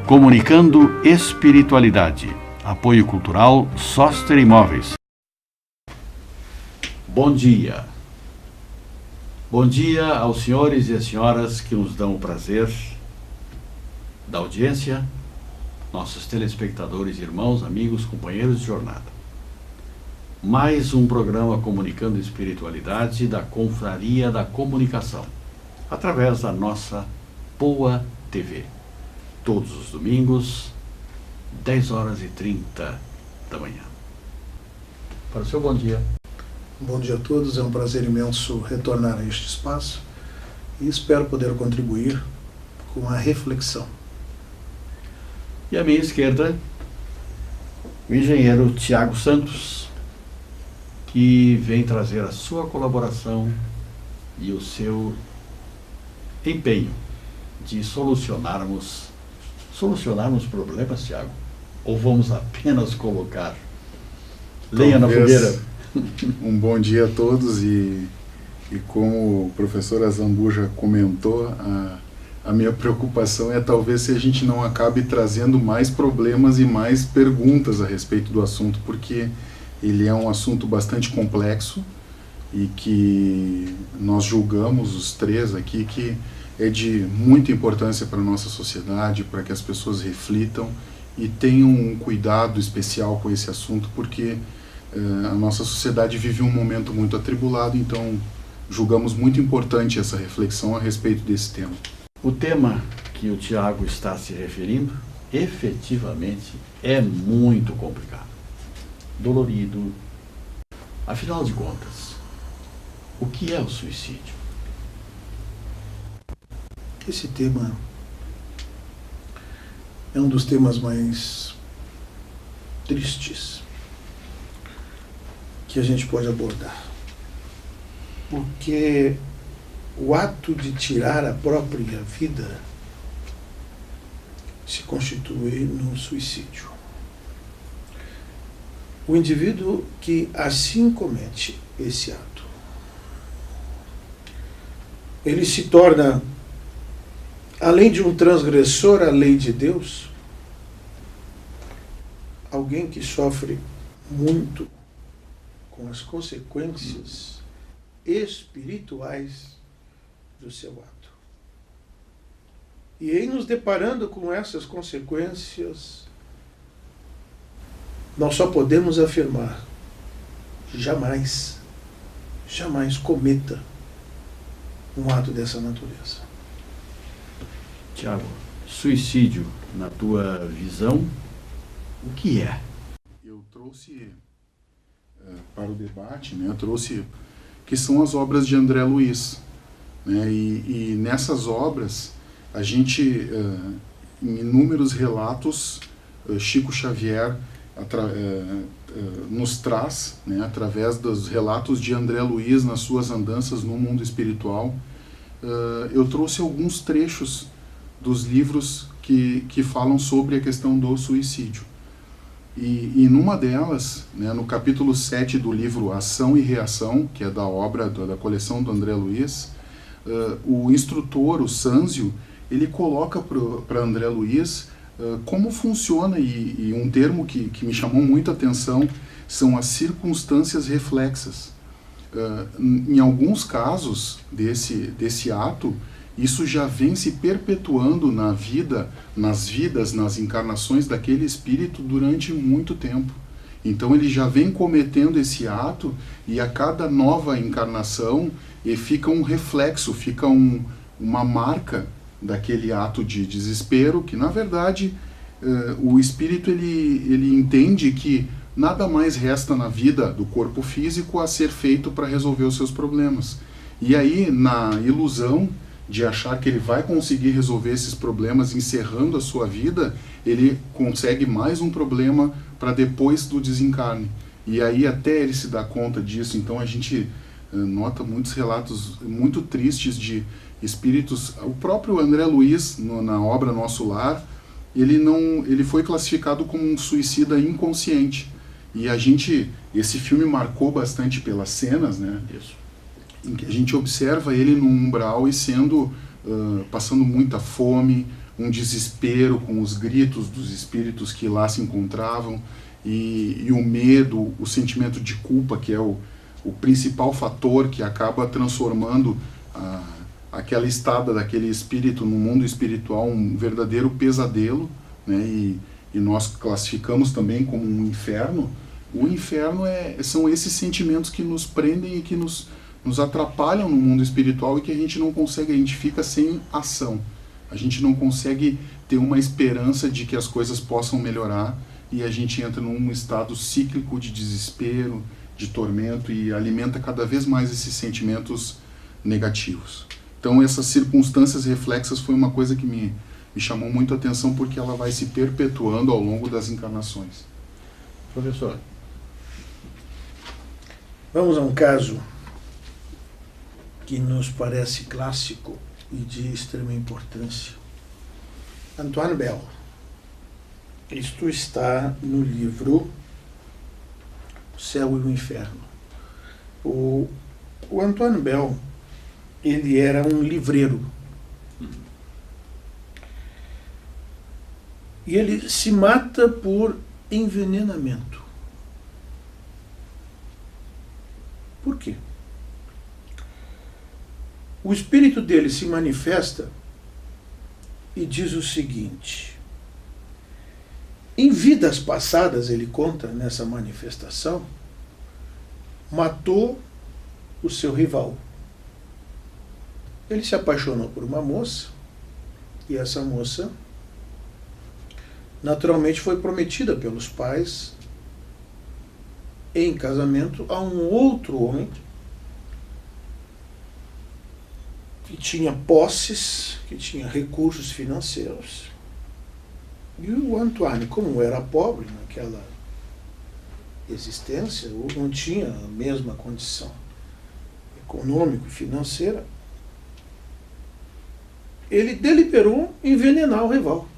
Comunicando Espiritualidade. Apoio Cultural Soster Imóveis. Bom dia. Bom dia aos senhores e às senhoras que nos dão o prazer da audiência, nossos telespectadores, irmãos, amigos, companheiros de jornada. Mais um programa Comunicando Espiritualidade da Confraria da Comunicação, através da nossa Poa TV. Todos os domingos, 10h30 da manhã. Para o seu bom dia. Bom dia a todos, é um prazer imenso retornar a este espaço e espero poder contribuir com a reflexão. E à minha esquerda, o engenheiro Tiago Santos, que vem trazer a sua colaboração e o seu empenho de solucionarmos problemas, Tiago? Ou vamos apenas colocar lenha na fogueira? Um bom dia a todos e como o professor Azambuja comentou, a minha preocupação é talvez se a gente não acabe trazendo mais problemas e mais perguntas a respeito do assunto, porque ele é um assunto bastante complexo e que nós julgamos, os três aqui, que é de muita importância para a nossa sociedade, para que as pessoas reflitam e tenham um cuidado especial com esse assunto, porque a nossa sociedade vive um momento muito atribulado, então julgamos muito importante essa reflexão a respeito desse tema. O tema que o Tiago está se referindo, efetivamente, é muito complicado, dolorido. Afinal de contas, o que é o suicídio? Esse tema é um dos temas mais tristes que a gente pode abordar, porque o ato de tirar a própria vida se constitui num suicídio. O indivíduo que assim comete esse ato, ele se torna, além de um transgressor à lei de Deus, alguém que sofre muito com as consequências espirituais do seu ato. E em nos deparando com essas consequências, nós só podemos afirmar: jamais cometa um ato dessa natureza. Tiago, suicídio, na tua visão, o que é? Eu trouxe para o debate, eu trouxe que são as obras de André Luiz. E nessas obras, a gente, em inúmeros relatos, Chico Xavier nos traz, através dos relatos de André Luiz nas suas andanças no mundo espiritual. Eu trouxe alguns trechos dos livros que falam sobre a questão do suicídio. E numa delas, no capítulo 7 do livro Ação e Reação, que é da obra, da coleção do André Luiz, o instrutor, o Sanzio, ele coloca para André Luiz como funciona, e um termo que me chamou muita atenção são as circunstâncias reflexas. Em alguns casos desse ato, isso já vem se perpetuando na vida, nas encarnações daquele espírito durante muito tempo. Então ele já vem cometendo esse ato e a cada nova encarnação fica um reflexo, fica uma marca daquele ato de desespero, que na verdade o espírito ele entende que nada mais resta na vida do corpo físico a ser feito para resolver os seus problemas. E aí, na ilusão de achar que ele vai conseguir resolver esses problemas encerrando a sua vida, ele consegue mais um problema para depois do desencarne. E aí até ele se dá conta disso. Então a gente nota muitos relatos muito tristes de espíritos. O próprio André Luiz, na obra Nosso Lar, ele foi classificado como um suicida inconsciente. E esse filme marcou bastante pelas cenas, Isso. Em que a gente observa ele no umbral e passando muita fome, um desespero com os gritos dos espíritos que lá se encontravam, e o medo, o sentimento de culpa, que é o principal fator que acaba transformando aquela estada daquele espírito no mundo espiritual um verdadeiro pesadelo, né? E nós classificamos também como um inferno. O inferno são esses sentimentos que nos prendem e que nos atrapalham no mundo espiritual e que a gente não consegue, a gente fica sem ação. A gente não consegue ter uma esperança de que as coisas possam melhorar, e a gente entra num estado cíclico de desespero, de tormento, e alimenta cada vez mais esses sentimentos negativos. Então essas circunstâncias reflexas foi uma coisa que me chamou muito a atenção, porque ela vai se perpetuando ao longo das encarnações. Professor. Vamos a um caso que nos parece clássico e de extrema importância. Antoine Bell. Isto está no livro O Céu e o Inferno. O Antoine Bell, ele era um livreiro. E ele se mata por envenenamento. Por quê? O espírito dele se manifesta e diz o seguinte: em vidas passadas, ele conta nessa manifestação, matou o seu rival. Ele se apaixonou por uma moça, e essa moça naturalmente foi prometida pelos pais em casamento a um outro homem que tinha posses, que tinha recursos financeiros. E o Antoine, como era pobre naquela existência, ou não tinha a mesma condição econômica e financeira, ele deliberou envenenar o rival.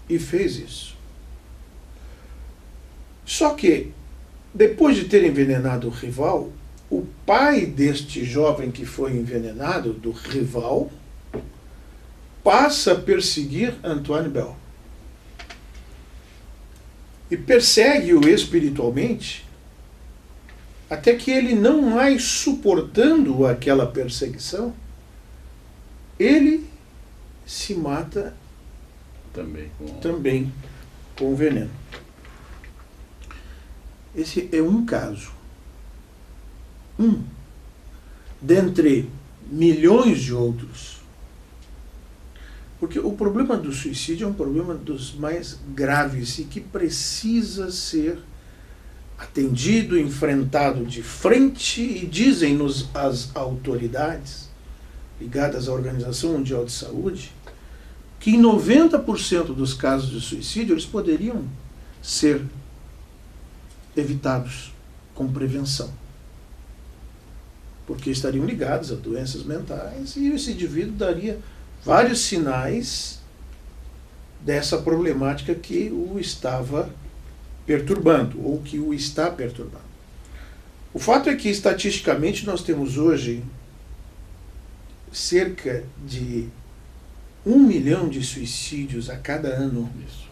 E fez isso. Só que, depois de ter envenenado o rival, o pai deste jovem que foi envenenado, do rival, passa a perseguir Antoine Bell. E persegue-o espiritualmente, até que ele, não mais suportando aquela perseguição, ele se mata também com veneno. Esse é um caso. Dentre milhões de outros. Porque o problema do suicídio é um problema dos mais graves e que precisa ser atendido, enfrentado de frente, e dizem-nos as autoridades ligadas à Organização Mundial de Saúde que em 90% dos casos de suicídio eles poderiam ser evitados com prevenção, porque estariam ligados a doenças mentais, e esse indivíduo daria vários sinais dessa problemática que o estava perturbando, ou que o está perturbando. O fato é que, estatisticamente, nós temos hoje cerca de 1 milhão de suicídios a cada ano. Isso.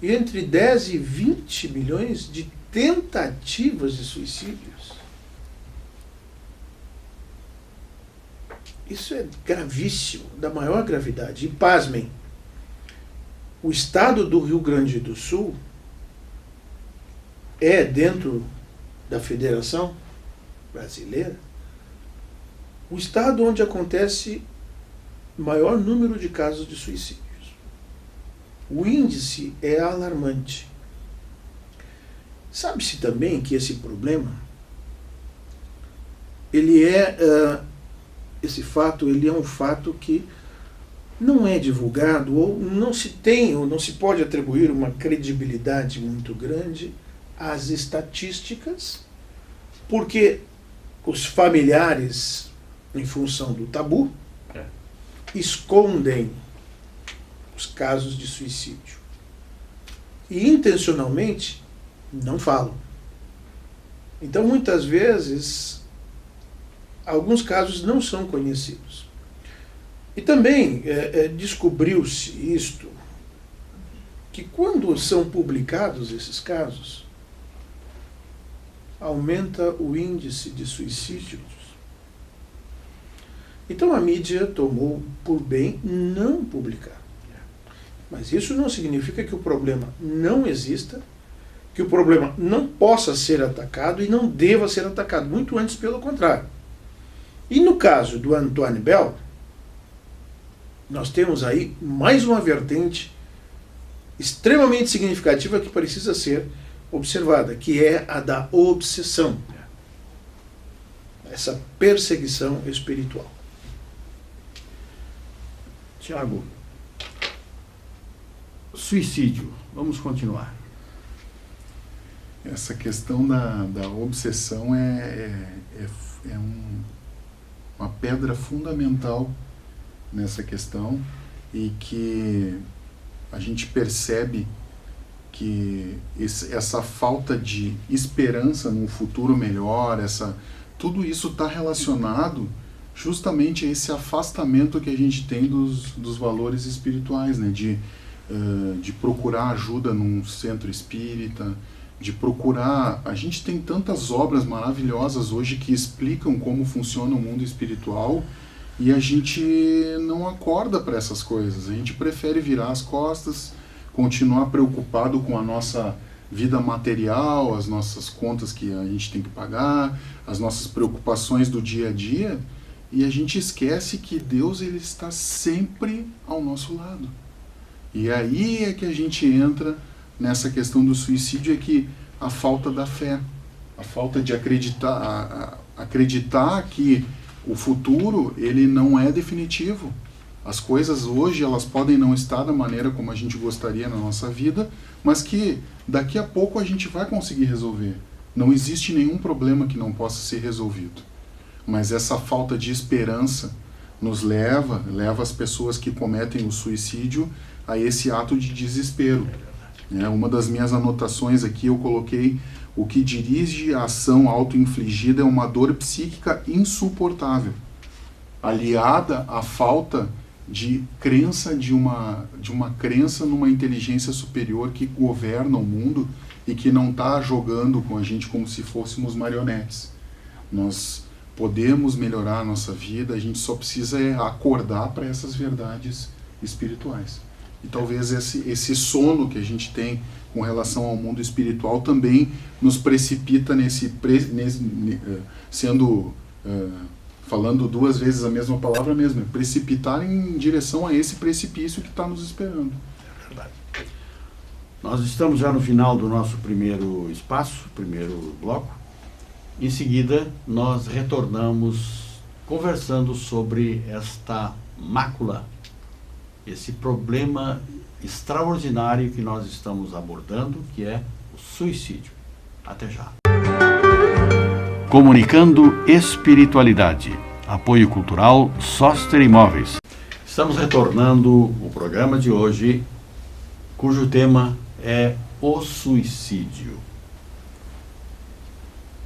E entre 10 e 20 milhões de tentativas de suicídios. Isso é gravíssimo, da maior gravidade. E pasmem, o estado do Rio Grande do Sul é, dentro da Federação Brasileira, o estado onde acontece o maior número de casos de suicídios. O índice é alarmante. Sabe-se também que esse problema, esse fato, ele é um fato que não é divulgado, ou não se tem, ou não se pode atribuir uma credibilidade muito grande às estatísticas, porque os familiares, em função do tabu, escondem os casos de suicídio. E intencionalmente não falam. Então, muitas vezes, alguns casos não são conhecidos. E também descobriu-se isto, que quando são publicados esses casos, aumenta o índice de suicídios. Então a mídia tomou por bem não publicar. Mas isso não significa que o problema não exista, que o problema não possa ser atacado e não deva ser atacado, muito antes pelo contrário. E no caso do Antoine Bell, nós temos aí mais uma vertente extremamente significativa que precisa ser observada, que é a da obsessão, essa perseguição espiritual. Tiago, suicídio, vamos continuar. Essa questão da obsessão uma pedra fundamental nessa questão, e que a gente percebe que essa falta de esperança num futuro melhor, tudo isso está relacionado justamente a esse afastamento que a gente tem dos valores espirituais, né? De procurar ajuda num centro espírita, de procurar... A gente tem tantas obras maravilhosas hoje que explicam como funciona o mundo espiritual, e a gente não acorda para essas coisas. A gente prefere virar as costas, continuar preocupado com a nossa vida material, as nossas contas que a gente tem que pagar, as nossas preocupações do dia a dia, e a gente esquece que Deus, ele está sempre ao nosso lado. E aí é que a gente entra nessa questão do suicídio, é que a falta da fé, a falta de acreditar que o futuro, ele não é definitivo. As coisas hoje, elas podem não estar da maneira como a gente gostaria na nossa vida, mas que daqui a pouco a gente vai conseguir resolver. Não existe nenhum problema que não possa ser resolvido. Mas essa falta de esperança nos leva as pessoas que cometem o suicídio a esse ato de desespero. Uma das minhas anotações aqui, eu coloquei: o que dirige a ação auto-infligida é uma dor psíquica insuportável, aliada à falta de crença, de uma crença numa inteligência superior que governa o mundo e que não está jogando com a gente como se fôssemos marionetes. Nós podemos melhorar a nossa vida, a gente só precisa acordar para essas verdades espirituais. E talvez esse sono que a gente tem com relação ao mundo espiritual também nos precipita falando duas vezes a mesma palavra mesmo, precipitar em direção a esse precipício que está nos esperando. É verdade. Nós estamos já no final do nosso primeiro espaço, primeiro bloco. Em seguida, nós retornamos conversando sobre esta mácula, esse problema extraordinário que nós estamos abordando, que é o suicídio. Até já. Comunicando Espiritualidade. Apoio Cultural Sóster Imóveis. Estamos retornando o programa de hoje, cujo tema é o suicídio.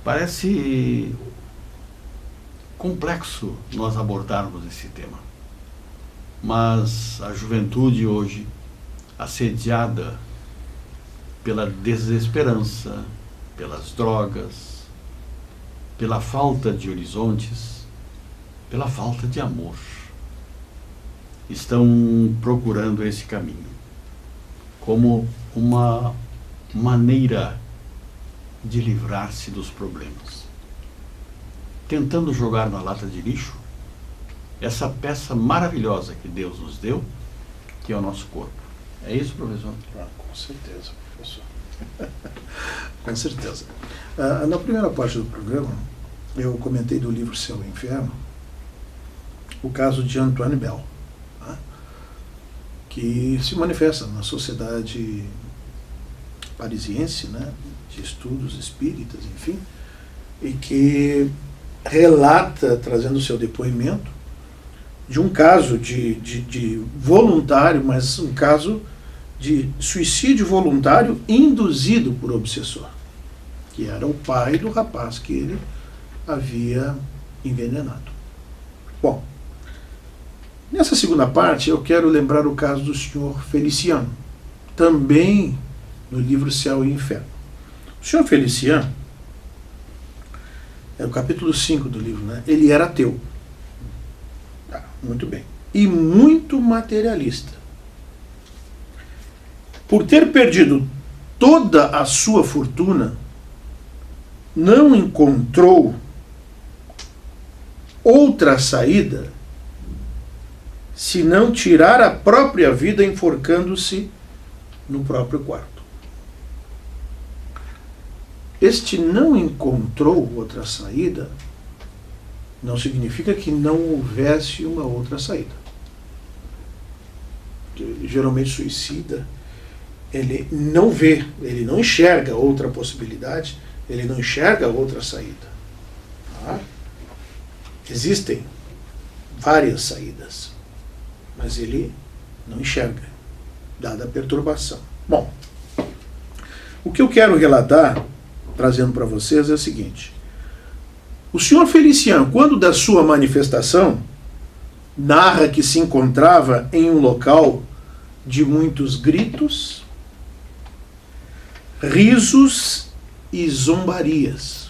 Parece complexo nós abordarmos esse tema, mas a juventude hoje, assediada pela desesperança, pelas drogas, pela falta de horizontes, pela falta de amor, estão procurando esse caminho como uma maneira de livrar-se dos problemas, tentando jogar na lata de lixo essa peça maravilhosa que Deus nos deu, que é o nosso corpo. É isso, professor? Com certeza, professor. Com certeza. Na primeira parte do programa, eu comentei do livro Céu e Inferno, o caso de Antoine Bell, que se manifesta na sociedade parisiense, de estudos espíritas, enfim, e que relata, trazendo o seu depoimento, de um caso de voluntário, mas um caso de suicídio voluntário induzido por obsessor, que era o pai do rapaz que ele havia envenenado. Bom, Nessa segunda parte, eu quero lembrar o caso do senhor Feliciano, também no livro Céu e Inferno. O senhor Feliciano, é o capítulo 5 do livro, né? Ele era ateu. Muito bem. E muito materialista. Por ter perdido toda a sua fortuna, não encontrou outra saída senão tirar a própria vida enforcando-se no próprio quarto. Este não encontrou outra saída não significa que não houvesse uma outra saída. Geralmente suicida, ele não vê, ele não enxerga outra possibilidade, ele não enxerga outra saída. Tá? Existem várias saídas, mas ele não enxerga, dada a perturbação. Bom, o que eu quero relatar, trazendo para vocês, é o seguinte. O senhor Feliciano, quando da sua manifestação, narra que se encontrava em um local de muitos gritos, risos e zombarias.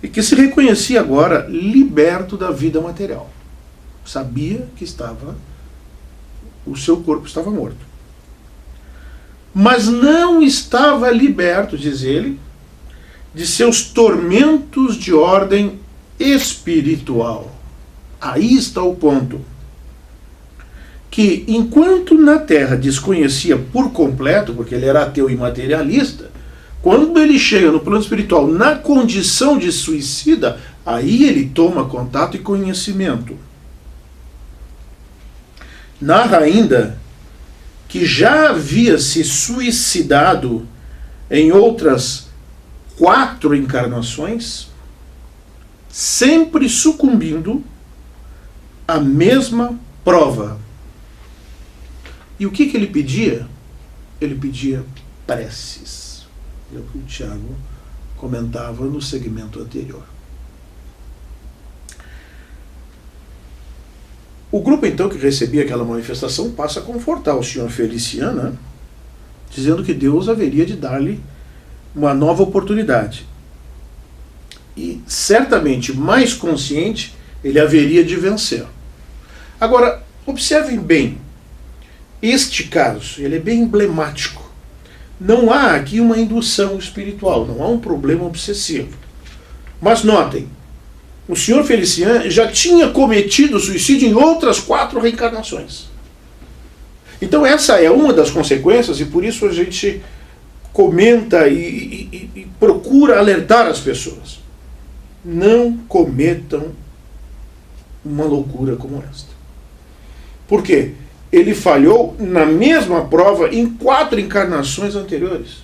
E que se reconhecia agora liberto da vida material. Sabia que o seu corpo estava morto. Mas não estava liberto, diz ele, de seus tormentos de ordem espiritual. Aí está o ponto. Que enquanto na Terra desconhecia por completo, porque ele era ateu e materialista, quando ele chega no plano espiritual na condição de suicida, aí ele toma contato e conhecimento. Narra ainda que já havia se suicidado em outras 4 encarnações, sempre sucumbindo à mesma prova. E o que ele pedia? Ele pedia preces. É o que o Tiago comentava no segmento anterior. O grupo, então, que recebia aquela manifestação passa a confortar o senhor Feliciano, né? Dizendo que Deus haveria de dar-lhe uma nova oportunidade. E, certamente, mais consciente, ele haveria de vencer. Agora, observem bem, este caso, ele é bem emblemático. Não há aqui uma indução espiritual, não há um problema obsessivo. Mas notem, o senhor Feliciano já tinha cometido suicídio em outras 4 reencarnações. Então essa é uma das consequências, e por isso a gente comenta e procura alertar as pessoas. Não cometam uma loucura como esta. Por quê? Ele falhou na mesma prova em 4 encarnações anteriores.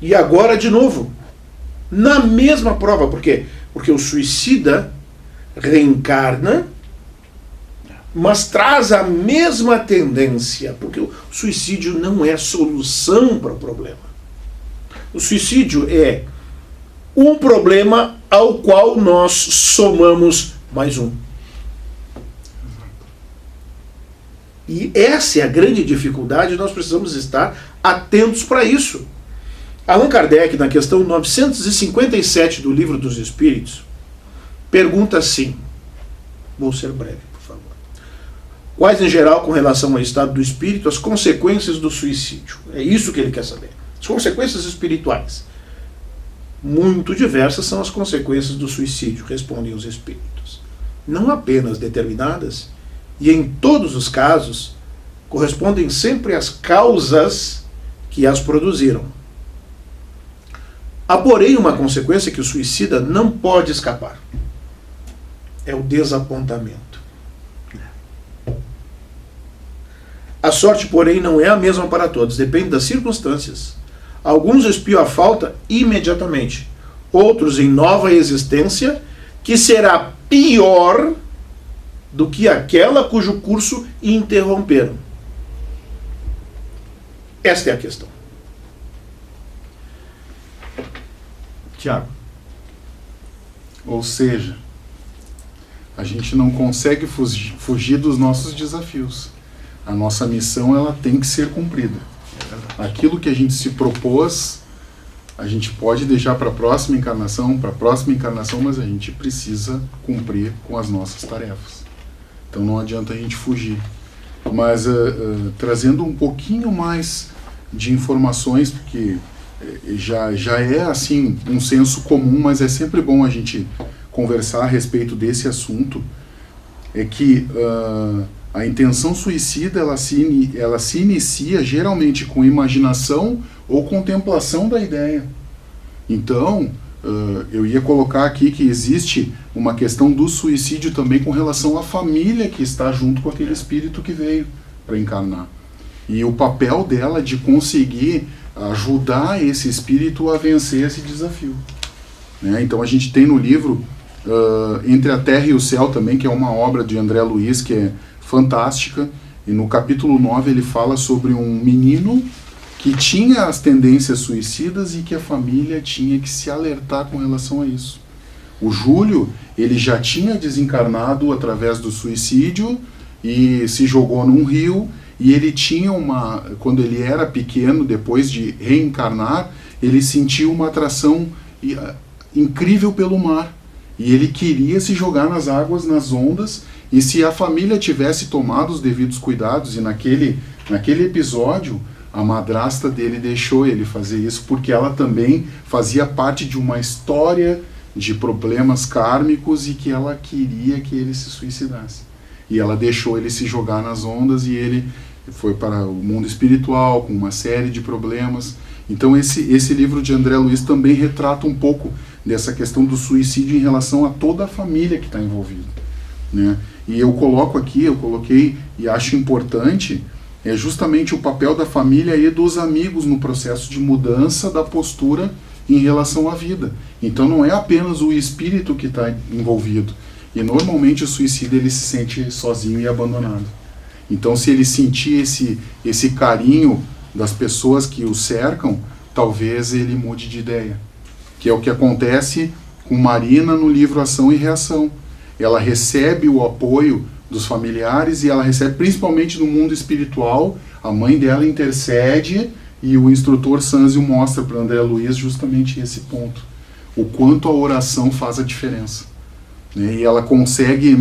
E agora de novo. Na mesma prova. Por quê? Porque o suicida reencarna, mas traz a mesma tendência. Porque o suicídio não é solução para o problema. O suicídio é um problema ao qual nós somamos mais um. E essa é a grande dificuldade, nós precisamos estar atentos para isso. Allan Kardec, na questão 957 do Livro dos Espíritos, pergunta assim, vou ser breve, por favor. Quais, em geral, com relação ao estado do espírito, as consequências do suicídio? É isso que ele quer saber. As consequências espirituais. Muito diversas são as consequências do suicídio, respondem os espíritos. Não apenas determinadas, e em todos os casos, correspondem sempre às causas que as produziram. Há, porém, uma consequência que o suicida não pode escapar. É o desapontamento. A sorte, porém, não é a mesma para todos, depende das circunstâncias. Alguns espiam a falta imediatamente, outros em nova existência, que será pior do que aquela cujo curso interromperam. Esta é a questão. Tiago. Ou seja, a gente não consegue fugir dos nossos desafios. A nossa missão, ela tem que ser cumprida. Aquilo que a gente se propôs, a gente pode deixar para a próxima encarnação, mas a gente precisa cumprir com as nossas tarefas. Então não adianta a gente fugir. Mas trazendo um pouquinho mais de informações, porque já é assim um senso comum, mas é sempre bom a gente conversar a respeito desse assunto, é que a intenção suicida ela se inicia geralmente com imaginação ou contemplação da ideia. Então, eu ia colocar aqui que existe uma questão do suicídio também com relação à família que está junto com aquele espírito que veio para encarnar. E o papel dela de conseguir ajudar esse espírito a vencer esse desafio. Né? Então a gente tem no livro Entre a Terra e o Céu também, que é uma obra de André Luiz, que é fantástica, e no capítulo 9 ele fala sobre um menino que tinha as tendências suicidas e que a família tinha que se alertar com relação a isso. O Júlio, ele já tinha desencarnado através do suicídio e se jogou num rio, e ele tinha quando ele era pequeno, depois de reencarnar, ele sentiu uma atração incrível pelo mar, e ele queria se jogar nas águas, nas ondas, e se a família tivesse tomado os devidos cuidados, e naquele episódio, a madrasta dele deixou ele fazer isso, porque ela também fazia parte de uma história de problemas kármicos e que ela queria que ele se suicidasse. E ela deixou ele se jogar nas ondas e ele foi para o mundo espiritual com uma série de problemas. Então esse livro de André Luiz também retrata um pouco dessa questão do suicídio em relação a toda a família que está envolvida, né? E eu coloquei e acho importante justamente o papel da família e dos amigos no processo de mudança da postura em relação à vida. Então não é apenas o espírito que está envolvido. E normalmente o suicida ele se sente sozinho e abandonado. Então se ele sentir esse carinho das pessoas que o cercam, talvez ele mude de ideia. Que é o que acontece com Marina no livro Ação e Reação. Ela recebe o apoio dos familiares e ela recebe principalmente no mundo espiritual. A mãe dela intercede e o instrutor Sanzio mostra para André Luiz justamente esse ponto. O quanto a oração faz a diferença. E ela consegue,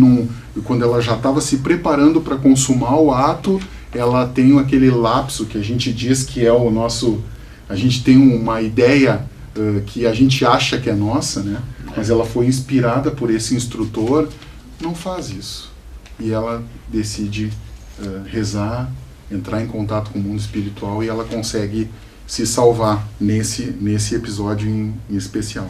quando ela já estava se preparando para consumar o ato, ela tem aquele lapso que a gente diz que é o nosso... A gente tem uma ideia que a gente acha que é nossa, né? Mas ela foi inspirada por esse instrutor, não faz isso. E ela decide rezar, entrar em contato com o mundo espiritual e ela consegue se salvar nesse episódio em especial.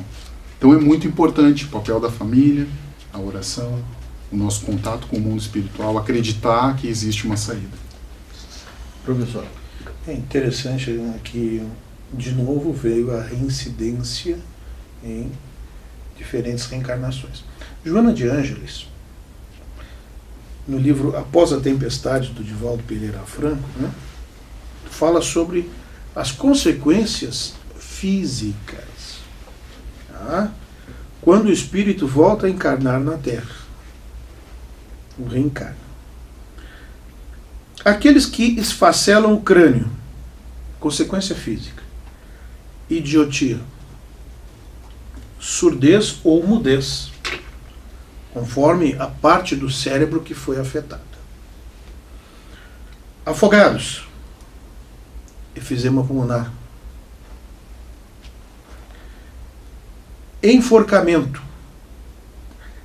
Então é muito importante o papel da família, a oração, o nosso contato com o mundo espiritual, acreditar que existe uma saída. Professor. É interessante que, de novo, veio a reincidência em diferentes reencarnações. Joana de Ângeles, no livro Após a Tempestade, do Divaldo Pereira Franco, né, fala sobre as consequências físicas, tá? Quando o espírito volta a encarnar na Terra, o reencarna. Aqueles que esfacelam o crânio, consequência física, idiotia, surdez ou mudez, conforme a parte do cérebro que foi afetada. Afogados, efizema pulmonar. Enforcamento,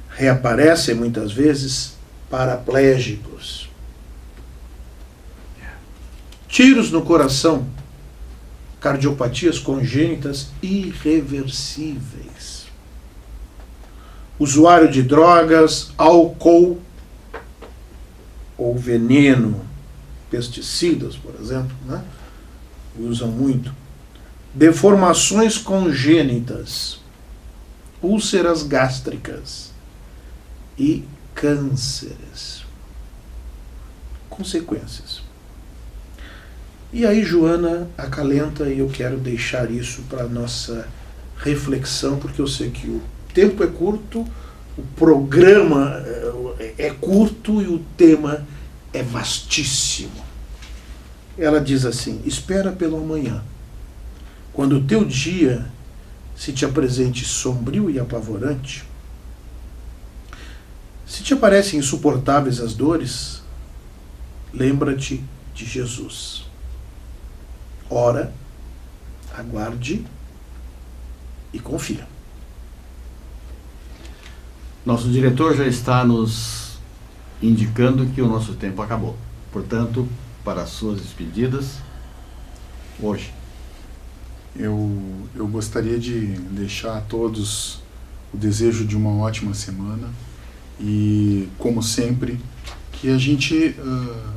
reaparecem muitas vezes paraplégicos. Tiros no coração, cardiopatias congênitas irreversíveis. Usuário de drogas, álcool ou veneno, pesticidas, por exemplo, né? Usam muito. Deformações congênitas, úlceras gástricas e cânceres. Consequências. E aí Joana acalenta, e eu quero deixar isso para a nossa reflexão, porque eu sei que o tempo é curto, o programa, é curto e o tema é vastíssimo. Ela diz assim: espera pelo amanhã, quando o teu dia se te apresente sombrio e apavorante, se te parecem insuportáveis as dores, lembra-te de Jesus. Ora, aguarde e confia. Nosso diretor já está nos indicando que o nosso tempo acabou. Portanto, para as suas despedidas, hoje. Eu gostaria de deixar a todos o desejo de uma ótima semana e, como sempre, que a gente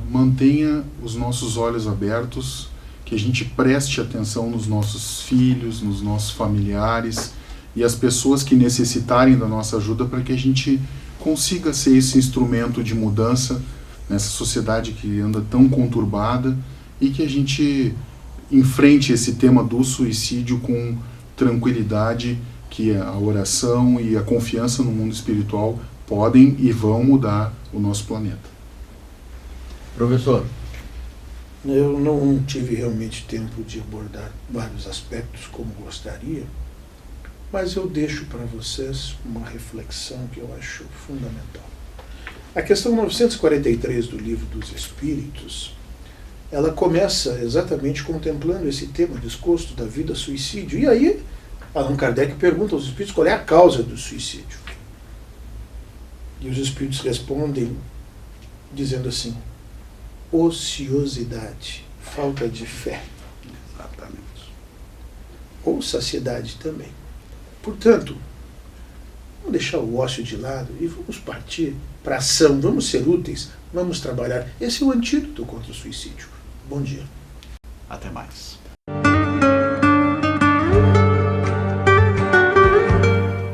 mantenha os nossos olhos abertos, que a gente preste atenção nos nossos filhos, nos nossos familiares e as pessoas que necessitarem da nossa ajuda, para que a gente consiga ser esse instrumento de mudança nessa sociedade que anda tão conturbada, e que a gente enfrente esse tema do suicídio com tranquilidade, que a oração e a confiança no mundo espiritual podem e vão mudar o nosso planeta. Professor. Eu não tive realmente tempo de abordar vários aspectos como gostaria, mas eu deixo para vocês uma reflexão que eu acho fundamental. A questão 943 do Livro dos Espíritos, ela começa exatamente contemplando esse tema desgosto da vida, suicídio. E aí, Allan Kardec pergunta aos espíritos qual é a causa do suicídio. E os espíritos respondem dizendo assim: ociosidade, falta de fé. Exatamente. Ou saciedade também. Portanto, vamos deixar o ócio de lado e vamos partir para a ação, vamos ser úteis, vamos trabalhar. Esse é o antídoto contra o suicídio. Bom dia. Até mais.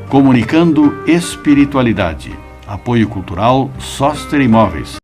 Comunicando Espiritualidade. Apoio Cultural Soster Imóveis.